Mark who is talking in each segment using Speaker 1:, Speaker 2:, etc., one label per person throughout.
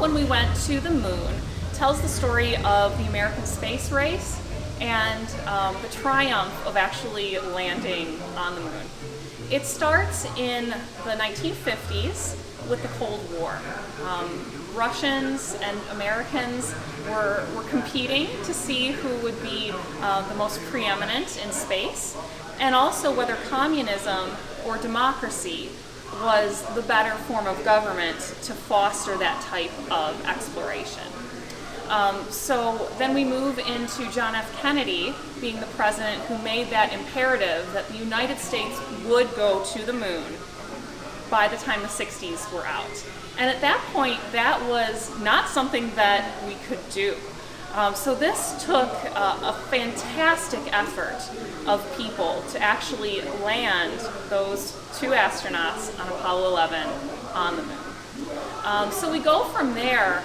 Speaker 1: When We Went to the Moon tells the story of the American space race and the triumph of actually landing on the moon. It starts in the 1950s with the Cold War. Russians and Americans were competing to see who would be the most preeminent in space, and also whether communism or democracy was the better form of government to foster that type of exploration. So then we move into John F. Kennedy being the president who made that imperative that the United States would go to the moon by the time the 60s were out. And at that point, that was not something that we could do. So this took a fantastic effort of people to actually land those two astronauts on Apollo 11 on the moon. So we go from there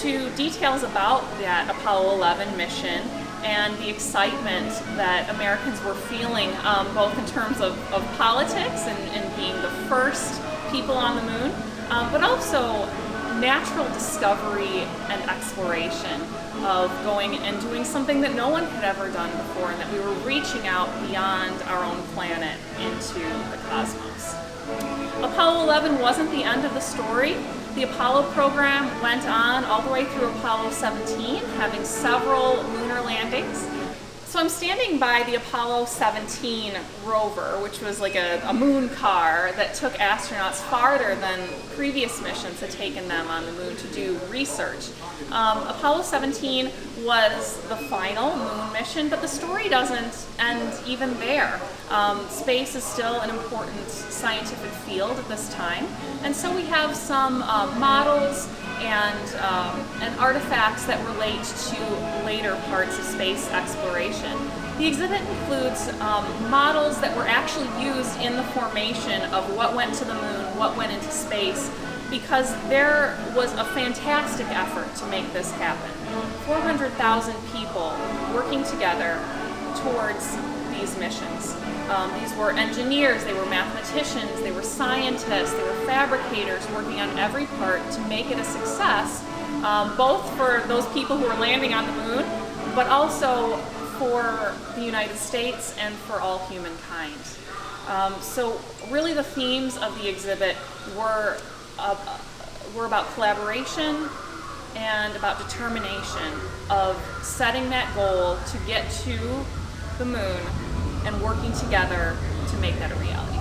Speaker 1: to details about that Apollo 11 mission and the excitement that Americans were feeling, both in terms of politics and being the first people on the moon, but also natural discovery and exploration of going and doing something that no one had ever done before, and that we were reaching out beyond our own planet into the cosmos. Apollo 11 wasn't the end of the story. The Apollo program went on all the way through Apollo 17, having several lunar landings. So I'm standing by the Apollo 17 rover, which was like a moon car that took astronauts farther than previous missions had taken them on the moon to do research. Apollo 17 was the final moon mission, but the story doesn't end even there. Space is still an important scientific field at this time, and so we have some models and artifacts that relate to later parts of space exploration. The exhibit includes models that were actually used in the formation of what went to the moon, what went into space, because there was a fantastic effort to make this happen. 400,000 people working together towards these missions. These were engineers, they were mathematicians, they were scientists, they were fabricators working on every part to make it a success, both for those people who were landing on the moon, but also for the United States and for all humankind. So really the themes of the exhibit were about collaboration and about determination of setting that goal to get to the moon and working together to make that a reality.